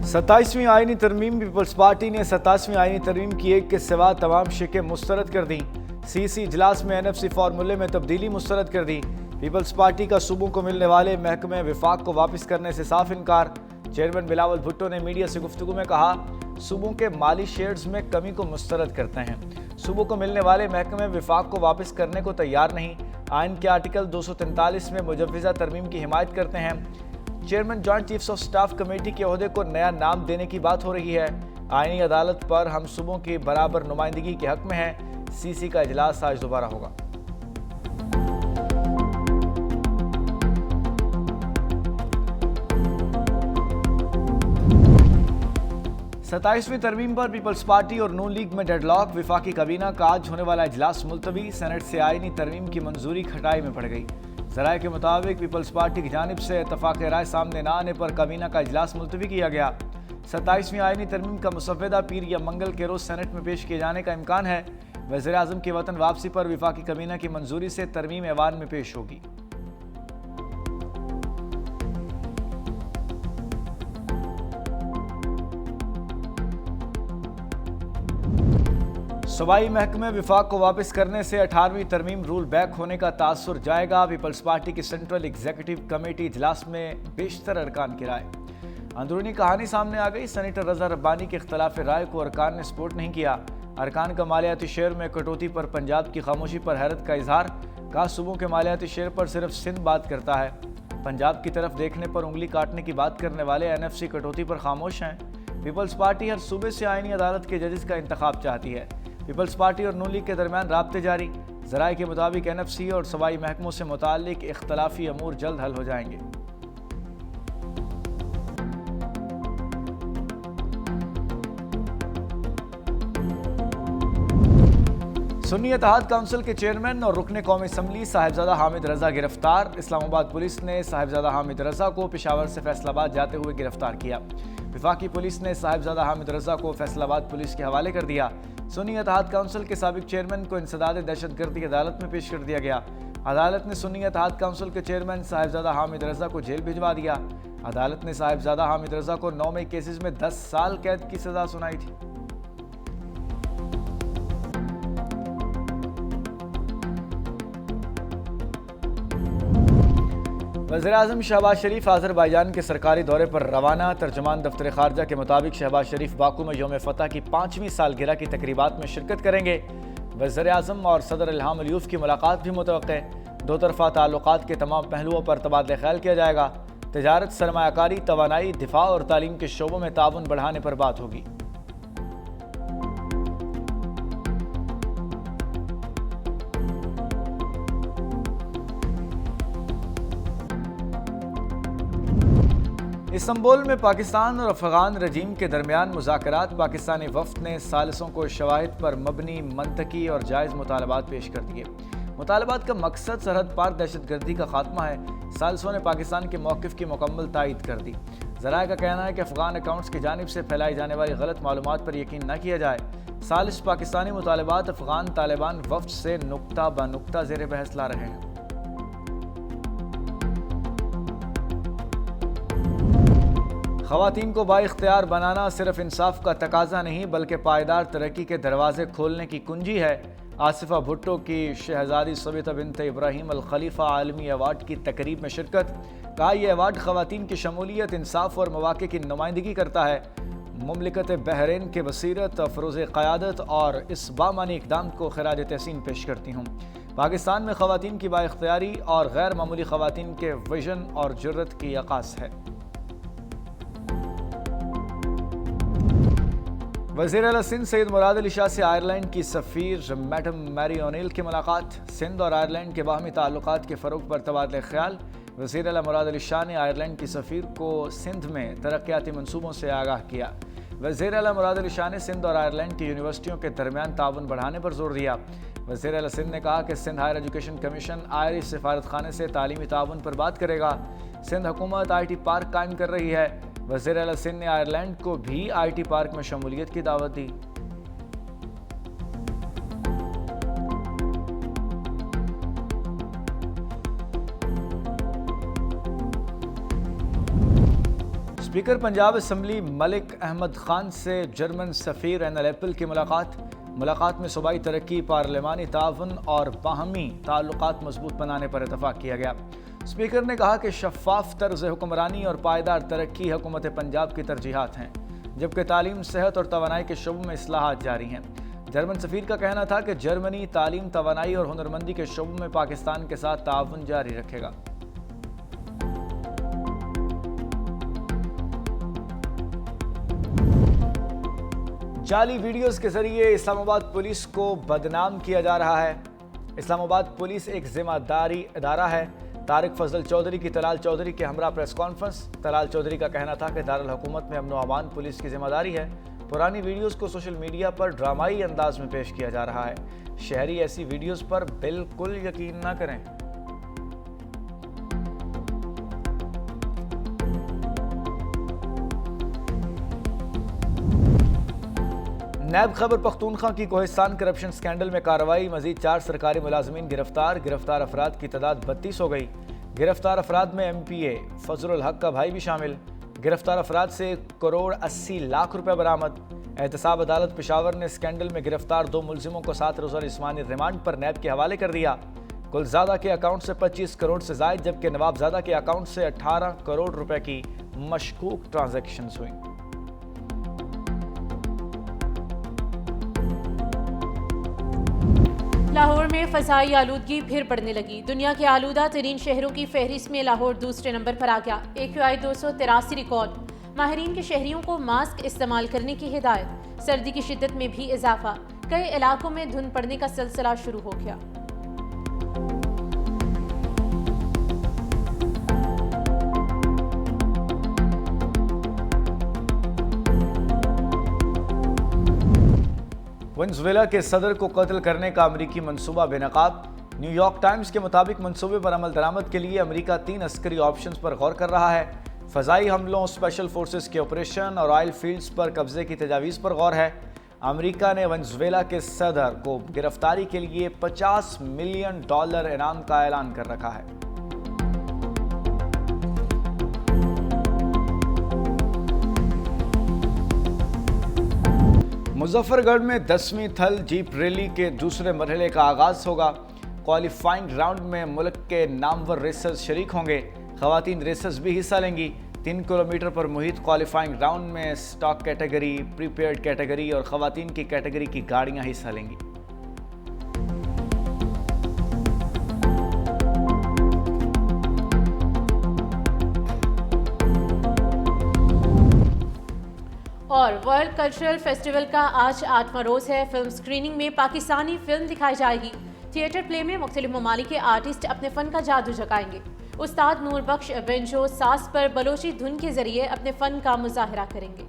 27वीं आईनी तरमीम। Peoples party ने 27वीं आईनी तरमीम की एक के सिवा तमाम शिकें मुस्तरद कर दी। सीसी इजलास में एनएफसी फार्मूले में तब्दीली मुस्तरद कर दी। पीपल्स पार्टी का सूबों को मिलने वाले महकमे विफाक को वापस करने से साफ इनकार। चेयरमैन बिलावल भुट्टो ने मीडिया से गुफ्तगू में कहा, सूबों के माली शेयर्स में कमी को मुस्तरद करते हैं। सूबों को मिलने वाले महकमे विफाक को वापस करने को तैयार नहीं। आइन के आर्टिकल 243 में मुजव्वज़ा तरमीम की हिमायत करते हैं। Chairman joint chiefs of staff committee के ओहदे को नया नाम देने की बात हो रही है। आईनी अदालत पर हम सूबों की बराबर नुमाइंदगी के हक में हैं। सीसी का इजलास आज दोबारा होगा। सत्ताईसवीं तरमीम पर पीपल्स पार्टी और नून लीग में डेडलॉक। विफाकी काबीना का आज होने वाला इजलास मुलतवी। सेनेट से आईनी तरमीम की मंजूरी खटाई में पड़ गई। ज़राए के मुताबिक पीपल्स पार्टी की जानिब से इत्तफाक राय सामने न आने पर काबीना का इजलास मुलतवी किया गया। 27वीं आईनी तरमीम का मुसव्वदा पीर या मंगल के रोज़ सेनेट में पेश किए जाने का इम्कान है। वज़ीर आज़म की वतन वापसी पर विफाकी काबीना की मंजूरी से तरमीम ऐवान में पेश होगी। सूबाई महकमे विफाक को वापस करने से 18वीं तरमीम रूल बैक होने का तासुर जाएगा। पीपल्स पार्टी की सेंट्रल एग्जीक्यूटिव कमेटी इजलास में बेशतर अरकान की राय। अंदरूनी कहानी सामने आ गई। सेनेटर रजा रब्बानी के इख्तलाफ राय को अरकान ने सपोर्ट नहीं किया। अरकान का मालियाती शेयर में कटौती पर पंजाब की खामोशी पर हैरत का इजहार। कहा, सूबों के मालियाती शेयर पर सिर्फ सिंध बात करता है। पंजाब की तरफ देखने पर उंगली काटने की बात करने वाले एनएफसी कटौती पर खामोश हैं। पीपल्स पार्टी हर सूबे से आईनी अदालत के जजेस का इंतखाब चाहती है। पीपल्स पार्टी और नून लीग के दरमियान राब्ते जारी। ज़राए के मुताबिक एनएफसी और सूबाई महकमों से मुताल्लिक इख्तलाफी अमूर जल्द हल हो जाएंगे। सुन्नी इत्तेहाद काउंसिल के चेयरमैन और रुकने कौमी असम्बली साहिबजादा हामिद रजा गिरफ्तार। इस्लामाबाद पुलिस ने साहिबजादा हामिद रजा को पेशावर से फैसलाबाद जाते हुए गिरफ्तार किया। विफाकी पुलिस ने साहिबजादा हामिद रजा को फैसलाबाद पुलिस के हवाले कर दिया। सुन्नी इत्तेहाद काउंसिल के साबिक चेयरमैन को इंसदाद दहशतगर्दी अदालत में पेश कर दिया गया। अदालत ने सुन्नी इत्तेहाद काउंसिल के चेयरमैन साहिबजादा हामिद रजा को जेल भिजवा दिया। अदालत ने साहिबजादा हामिद रजा को 9 मई केसेस में 10 साल कैद की सजा सुनाई थी। वज़ीर-ए-आज़म शहबाज शरीफ आज़रबाईजान के सरकारी दौरे पर रवाना। तर्जुमान दफ्तर खारजा के मुताबिक शहबाज शरीफ बाकू में यौम फतह की 5वीं सालगिरह की तकरीबात में शिरकत करेंगे। वज़ीर-ए-आज़म और सदर इल्हाम अलियूफ की मुलाकात भी मुतवक्के। दो तरफ़ा ताल्लुकात के तमाम पहलुओं पर तबादला ख्याल किया जाएगा। तजारत, सरमायाकारी, तवानाई, दिफा और तालीम के शोबों में ताउन बढ़ाने पर बात होगी। इस्तांबुल में पाकिस्तान और अफगान रजीम के दरमियान मुज़ाकरात। पाकिस्तानी वफ़द ने सालिसों को शवाहिद पर मबनी, मंतकी और जायज़ मुतालबात पेश कर दिए। मुतालबात का मकसद सरहद पार दहशतगर्दी का खात्मा है। सालिसों ने पाकिस्तान के मौक़िफ़ की मुकम्मल तायीद कर दी। ज़राए का कहना है कि अफगान अकाउंट्स की जानिब से फैलाई जाने वाली गलत मालूमात पर यकीन न किया जाए। सालिस पाकिस्तानी मुतालबात अफगान तालिबान वफ़द से नुक्ता ब नुक्ता ज़ेर बहस ला रहे हैं। ख़वातीन को बाइख्तियार बनाना सिर्फ इंसाफ का तकाजा नहीं बल्कि पायदार तरक्की के दरवाजे खोलने की कुंजी है। आसिफा भुट्टो की शहजादी सविता बिन्त इब्राहिम अल खलीफा आलमी अवार्ड की तकरीब में शिरकत। कहा, यह अवार्ड ख़वातीन की शमूलियत, इंसाफ और मौक़े की नुमाइंदगी करता है। मुमलिकत बहरीन के बसीरत, अफरोज़ क़यादत और इस बामानी इक़दाम को ख़िराज तहसीन पेश करती हूँ। पाकिस्तान में ख़वातीन की बाइख्तियारी और गैर मामूली ख़वातीन के विजन और जुर्रत की अक्कास है। वज़ीर आला सिंध सैयद मुराद अली शाह से आयरलैंड की सफ़ीर मैडम मैरी ओनील की मुलाकात। सिंध और आयरलैंड के बाहमी ताल्लुकात के फ़रोग़ पर तबादला ख्याल। वज़ीर आला मुराद अली शाह ने आयरलैंड की सफ़ीर को सिंध में तरक्याती मनसूबों से आगाह किया। वज़ीर आला मुराद अली शाह ने सिंध और आयरलैंड की यूनिवर्सिटियों के दरमियान ताउन बढ़ाने पर जोर दिया। वज़ीर आला सिंध ने कहा कि Sindh higher education commission Irish सिफारत खाने से तालीमी ताउन पर बात करेगा। सिंध हुकूमत IT पार्क कायम कर रही है। वज़ीर आला सिंध ने आयरलैंड को भी IT पार्क में शमूलियत की दावत दी। स्पीकर पंजाब असम्बली मलिक अहमद खान से जर्मन सफ़ीर एनएल एप्पल की मुलाकात में सूबाई तरक्की, पार्लिमानी ताउन और बाहमी ताल्लुकात मजबूत बनाने पर इतफाक़ किया गया। स्पीकर ने कहा कि शफ़ाफ तर्ज़ हुक्मरानी और पायदार तरक्की हुकूमत पंजाब की तरजीहात हैं, जबकि तालीम, सेहत और तवानाई के शोबों में इस्लाहात जारी हैं। जर्मन सफ़ीर का कहना था कि जर्मनी तालीम, तवानाई और हुनरमंदी के शोबों में पाकिस्तान के साथ ताउन जारी रखेगा। जाली वीडियोस के जरिए इस्लामाबाद पुलिस को बदनाम किया जा रहा है। इस्लामाबाद पुलिस एक जिम्मेदारी इदारा है। तारिक फजल चौधरी की तलाल चौधरी के हमरा प्रेस कॉन्फ्रेंस। तलाल चौधरी का कहना था कि दारुल हुकूमत में अमन व अमान पुलिस की जिम्मेदारी है। पुरानी वीडियोस को सोशल मीडिया पर ड्रामाई अंदाज में पेश किया जा रहा है। शहरी ऐसी वीडियोस पर बिल्कुल यकीन न करें। नैब खैबर पख्तूनख्वा की कोहिस्तान करप्शन स्कैंडल में कार्रवाई, मजीद 4 सरकारी मुलाजमीन गिरफ्तार अफराद की तादाद 32 हो गई। गिरफ्तार अफराद में MPA फजलुल हक का भाई भी शामिल। गिरफ्तार अफराद से 1 करोड़ 80 लाख रुपए बरामद। एहतसाब अदालत पेशावर ने स्कैंडल में गिरफ्तार 2 मुलजिमों को 7 रोज़ा जिस्मानी रिमांड पर नैब के हवाले कर दिया। गुलजादा के अकाउंट से 25 करोड़ से जायद, जबकि नवाबजादा के अकाउंट से 18 करोड़ रुपए की मशकूक ट्रांजैक्शन हुई। लाहौर में फ़ज़ाई आलूदगी फिर बढ़ने लगी। दुनिया के आलूदा तरीन शहरों की फहरिस्त में लाहौर दूसरे नंबर पर आ गया। AQI 283 record. माहिरीन के शहरियों को मास्क इस्तेमाल करने की हिदायत। सर्दी की शिद्दत में भी इजाफा। कई इलाकों में धुंध पड़ने का सिलसिला शुरू हो गया। वेनेजुएला के सदर को कत्ल करने का अमरीकी मंसूबा बेनकाब। न्यूयॉर्क टाइम्स के मुताबिक मंसूबे पर अमल दरामद के लिए अमरीका 3 अस्करी ऑप्शंस पर गौर कर रहा है। फ़ज़ाई हमलों, स्पेशल फोर्सेस के ऑपरेशन और ऑयल फील्ड्स पर कब्जे की तजावीज़ पर गौर है। अमरीका ने वेनेजुएला के सदर को गिरफ्तारी के लिए $50 मिलियन इनाम का ऐलान कर रखा है। मुजफ्फरगढ़ में 10वीं थल जीप रैली के दूसरे मरहले का आगाज होगा। क्वालिफाइंग राउंड में मुल्क के नामवर रेसर्स शरीक होंगे। खवातीन रेसर्स भी हिस्सा लेंगी। 3 किलोमीटर पर मुहित क्वालिफाइंग राउंड में स्टॉक कैटेगरी, प्रीपेड कैटेगरी और खवातीन की कैटेगरी की गाड़ियां हिस्सा लेंगी। और वर्ल्ड कल्चरल फेस्टिवल का आज 8वां रोज़ है। फिल्म स्क्रीनिंग में पाकिस्तानी फिल्म दिखाई जाएगी। थिएटर प्ले में मुख्तलिफ ममालिक के आर्टिस्ट अपने फ़न का जादू जगाएंगे। उस्ताद नूर बख्श बेंजो सास पर बलोची धुन के जरिए अपने फ़न का मुजाहरा करेंगे।